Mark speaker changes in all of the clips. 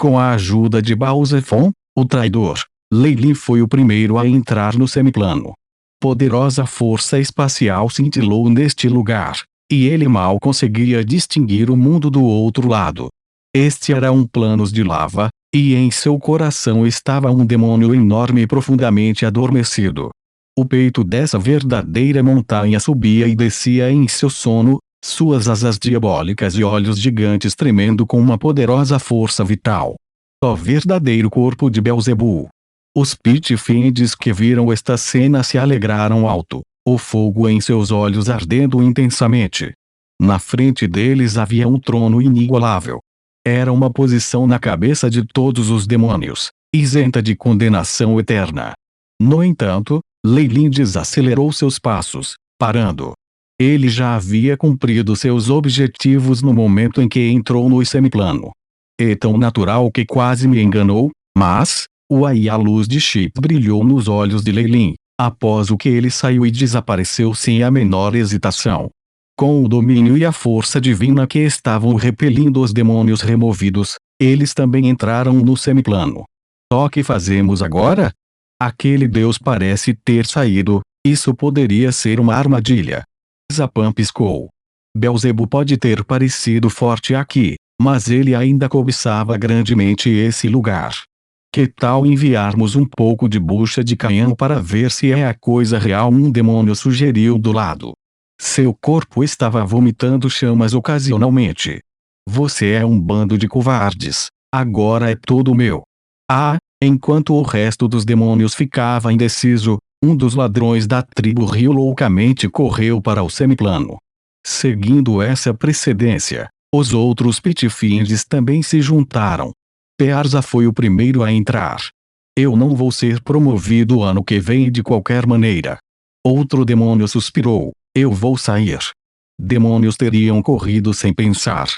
Speaker 1: Com a ajuda de Baal-Zephon, o traidor, Leilin foi o primeiro a entrar no semiplano. Poderosa força espacial cintilou neste lugar, e ele mal conseguia distinguir o mundo do outro lado. Este era um plano de lava, e em seu coração estava um demônio enorme e profundamente adormecido. O peito dessa verdadeira montanha subia e descia em seu sono, suas asas diabólicas e olhos gigantes tremendo com uma poderosa força vital. Ó verdadeiro corpo de Beelzebul! Os Pit-Fiends que viram esta cena se alegraram alto, o fogo em seus olhos ardendo intensamente. Na frente deles havia um trono inigualável. Era uma posição na cabeça de todos os demônios, isenta de condenação eterna. No entanto, Leilin desacelerou seus passos, parando. Ele já havia cumprido seus objetivos no momento em que entrou no semiplano. É tão natural que quase me enganou, mas, a luz de Chip brilhou nos olhos de Leilin, após o que ele saiu e desapareceu sem a menor hesitação. Com o domínio e a força divina que estavam repelindo os demônios removidos, eles também entraram no semiplano. O que fazemos agora? Aquele deus parece ter saído, isso poderia ser uma armadilha. Zappan piscou. Beelzebul pode ter parecido forte aqui, mas ele ainda cobiçava grandemente esse lugar. Que tal enviarmos um pouco de bucha de canhão para ver se é a coisa real? Um demônio sugeriu do lado. Seu corpo estava vomitando chamas ocasionalmente. Você é um bando de covardes, agora é todo meu. Enquanto o resto dos demônios ficava indeciso, um dos ladrões da tribo riu loucamente e correu para o semiplano. Seguindo essa precedência, os outros Pit-Fiends também se juntaram. Pearza foi o primeiro a entrar. Eu não vou ser promovido ano que vem de qualquer maneira. Outro demônio suspirou. Eu vou sair. Demônios teriam corrido sem pensar.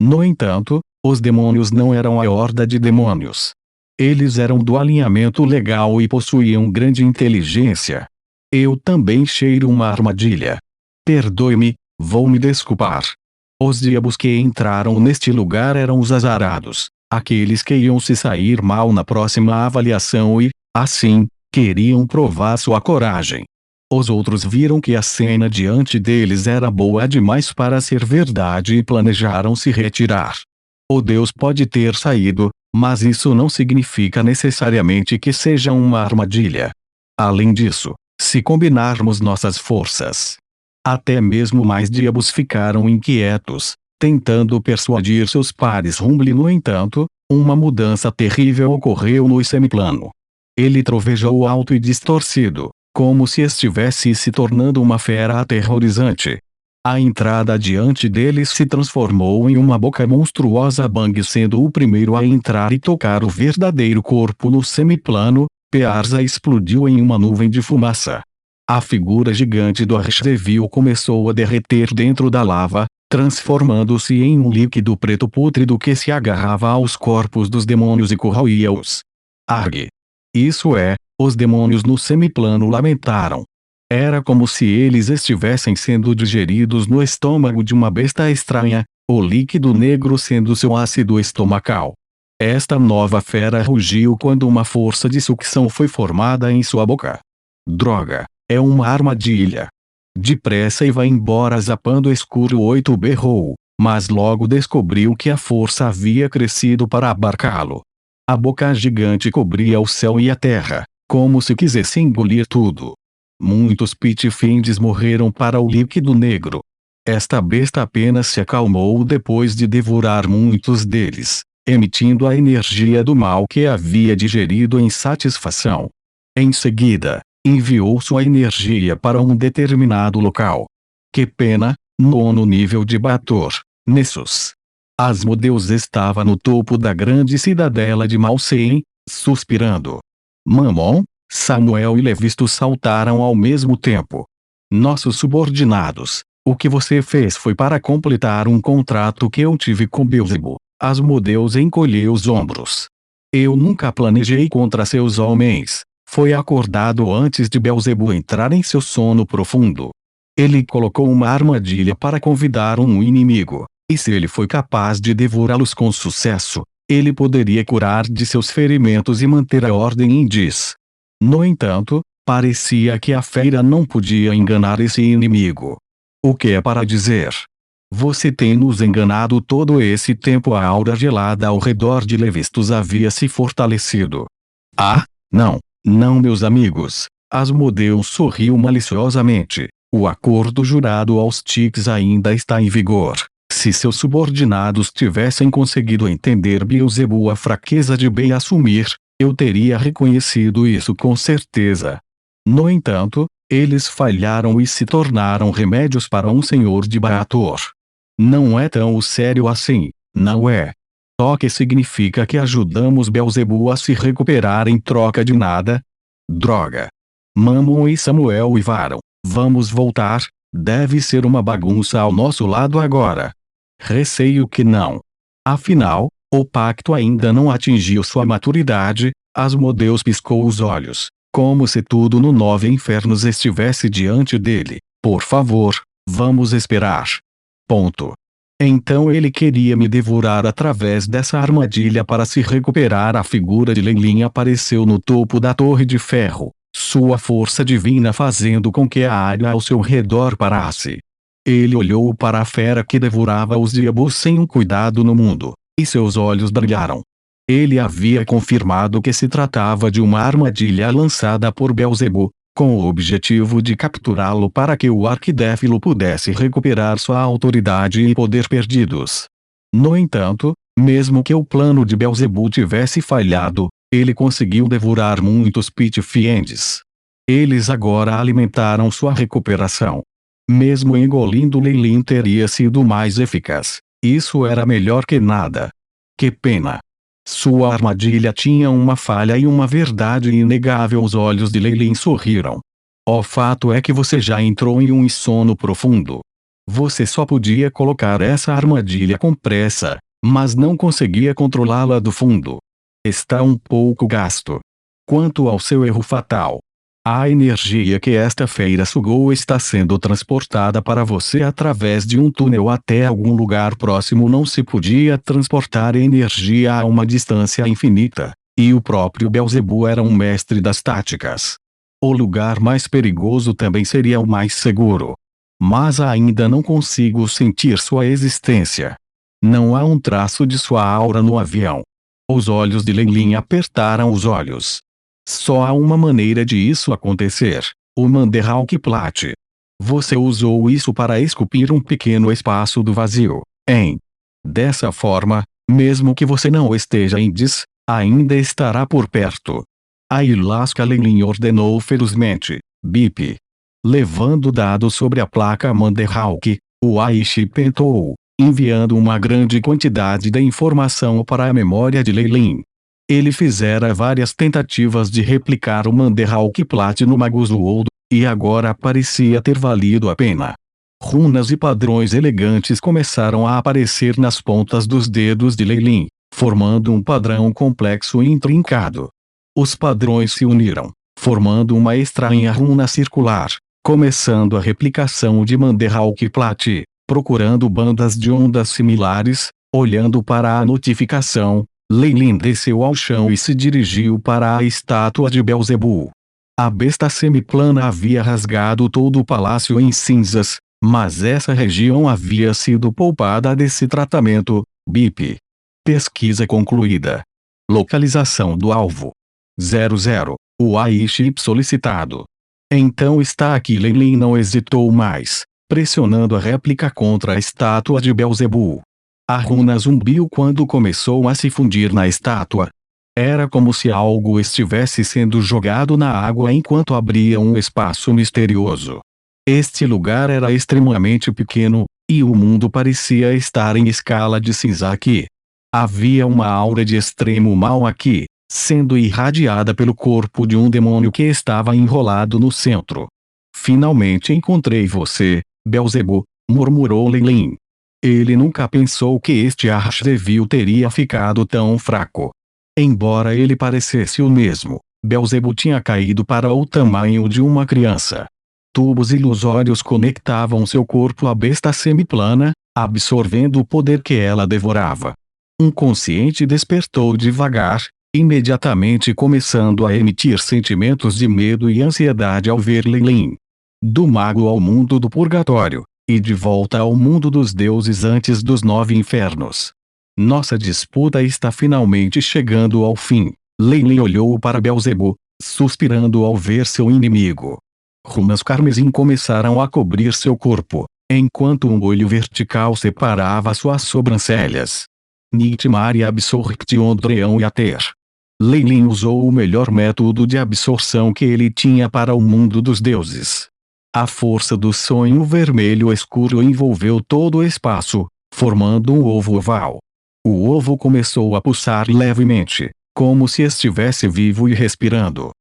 Speaker 1: No entanto, os demônios não eram a horda de demônios. Eles eram do alinhamento legal e possuíam grande inteligência. Eu também cheiro uma armadilha. Perdoe-me, vou me desculpar. Os diabos que entraram neste lugar eram os azarados, aqueles que iam se sair mal na próxima avaliação e, assim, queriam provar sua coragem. Os outros viram que a cena diante deles era boa demais para ser verdade e planejaram se retirar. O deus pode ter saído, mas isso não significa necessariamente que seja uma armadilha. Além disso, se combinarmos nossas forças, até mesmo mais diabos ficaram inquietos, tentando persuadir seus pares. Rumble. No entanto, uma mudança terrível ocorreu no semiplano. Ele trovejou alto e distorcido, como se estivesse se tornando uma fera aterrorizante. A entrada diante deles se transformou em uma boca monstruosa. Bang, sendo o primeiro a entrar e tocar o verdadeiro corpo no semiplano, Pearza explodiu em uma nuvem de fumaça. A figura gigante do Archdevil começou a derreter dentro da lava, transformando-se em um líquido preto pútrido que se agarrava aos corpos dos demônios e corroía-os. Arg! Isso é, os demônios no semiplano lamentaram. Era como se eles estivessem sendo digeridos no estômago de uma besta estranha, o líquido negro sendo seu ácido estomacal. Esta nova fera rugiu quando uma força de sucção foi formada em sua boca. Droga, é uma armadilha. Depressa e vá embora. Zapando escuro. 8 berrou, mas logo descobriu que a força havia crescido para abarcá-lo. A boca gigante cobria o céu e a terra, como se quisesse engolir tudo. Muitos Pit-Fiends morreram para o líquido negro. Esta besta apenas se acalmou depois de devorar muitos deles, emitindo a energia do mal que havia digerido em satisfação. Em seguida, enviou sua energia para um determinado local. Que pena, 9º nível de Bator, Nessus. Asmodeus estava no topo da grande cidadela de Malsein, suspirando. Mammon, Samuel e Levisto saltaram ao mesmo tempo. Nossos subordinados, o que você fez foi para completar um contrato que eu tive com Beelzebul. Asmodeus encolheu os ombros. Eu nunca planejei contra seus homens. Foi acordado antes de Beelzebul entrar em seu sono profundo. Ele colocou uma armadilha para convidar um inimigo, e se ele foi capaz de devorá-los com sucesso, ele poderia curar de seus ferimentos e manter a ordem em diz. No entanto, parecia que a feira não podia enganar esse inimigo. O que é para dizer? Você tem nos enganado todo esse tempo. A aura gelada ao redor de Levistus havia se fortalecido. Ah, não, não, meus amigos. Asmodeus sorriu maliciosamente. O acordo jurado aos Styx ainda está em vigor. Se seus subordinados tivessem conseguido entender Beelzebub, a fraqueza de bem assumir, eu teria reconhecido isso com certeza. No entanto, eles falharam e se tornaram remédios para um senhor de Baator. Não é tão sério assim, não é? Só que significa que ajudamos Beelzebub a se recuperar em troca de nada? Droga! Mammon e Samuel uivaram. Vamos voltar, deve ser uma bagunça ao nosso lado agora. Receio que não. Afinal, o pacto ainda não atingiu sua maturidade. Asmodeus piscou os olhos, como se tudo no Nove Infernos estivesse diante dele. Por favor, vamos esperar. Ponto. Então ele queria me devorar através dessa armadilha para se recuperar. A figura de Leilin apareceu no topo da Torre de Ferro, sua força divina fazendo com que a área ao seu redor parasse. Ele olhou para a fera que devorava os diabos sem um cuidado no mundo, e seus olhos brilharam. Ele havia confirmado que se tratava de uma armadilha lançada por Beelzebub, com o objetivo de capturá-lo para que o arquidéfilo pudesse recuperar sua autoridade e poder perdidos. No entanto, mesmo que o plano de Beelzebub tivesse falhado, ele conseguiu devorar muitos Pitfiends. Eles agora alimentaram sua recuperação. Mesmo engolindo Leilin teria sido mais eficaz. Isso era melhor que nada. Que pena. Sua armadilha tinha uma falha e uma verdade inegável. Os olhos de Leilin sorriram. O fato é que você já entrou em um sono profundo. Você só podia colocar essa armadilha com pressa, mas não conseguia controlá-la do fundo. Está um pouco gasto. Quanto ao seu erro fatal, a energia que esta feira sugou está sendo transportada para você através de um túnel até algum lugar próximo. Não se podia transportar energia a uma distância infinita, e o próprio Beelzebub era um mestre das táticas. O lugar mais perigoso também seria o mais seguro. Mas ainda não consigo sentir sua existência. Não há um traço de sua aura no avião. Os olhos de Leilin apertaram os olhos. Só há uma maneira de isso acontecer: o Manderhawk Plate. Você usou isso para esculpir um pequeno espaço do vazio, hein? Dessa forma, mesmo que você não esteja em Diz, ainda estará por perto. A Ilasca Leilin ordenou ferozmente. Bip. Levando dados sobre a placa Manderhawk, o Aishi pentou, enviando uma grande quantidade de informação para a memória de Leilin. Ele fizera várias tentativas de replicar o Manderhawk Plate no Magus World, e agora parecia ter valido a pena. Runas e padrões elegantes começaram a aparecer nas pontas dos dedos de Leilin, formando um padrão complexo e intrincado. Os padrões se uniram, formando uma estranha runa circular, começando a replicação de Manderhawk Plate, procurando bandas de ondas similares. Olhando para a notificação, Leilin desceu ao chão e se dirigiu para a estátua de Beelzebub. A besta semiplana havia rasgado todo o palácio em cinzas, mas essa região havia sido poupada desse tratamento. Bip. Pesquisa concluída. Localização do alvo. 00. O Aishi solicitado. Então está aqui. Leilin não hesitou mais, pressionando a réplica contra a estátua de Beelzebub. A runa zumbiu quando começou a se fundir na estátua. Era como se algo estivesse sendo jogado na água enquanto abria um espaço misterioso. Este lugar era extremamente pequeno, e o mundo parecia estar em escala de cinza aqui. Havia uma aura de extremo mal aqui, sendo irradiada pelo corpo de um demônio que estava enrolado no centro. Finalmente encontrei você, Beelzebub, murmurou Leilin. Ele nunca pensou que este Archdevil teria ficado tão fraco. Embora ele parecesse o mesmo, Beelzebub tinha caído para o tamanho de uma criança. Tubos ilusórios conectavam seu corpo à besta semiplana, absorvendo o poder que ela devorava. Um consciente despertou devagar, imediatamente começando a emitir sentimentos de medo e ansiedade ao ver Leilin. Do mago ao mundo do purgatório, e de volta ao mundo dos deuses antes dos 9 infernos. Nossa disputa está finalmente chegando ao fim. Leilin olhou para Beelzebub, suspirando ao ver seu inimigo. Runas carmesim começaram a cobrir seu corpo, enquanto um olho vertical separava suas sobrancelhas. Nightmare Absorption Dream Yater. Leilin usou o melhor método de absorção que ele tinha para o mundo dos deuses. A força do sonho vermelho escuro envolveu todo o espaço, formando um ovo oval. O ovo começou a pulsar levemente, como se estivesse vivo e respirando.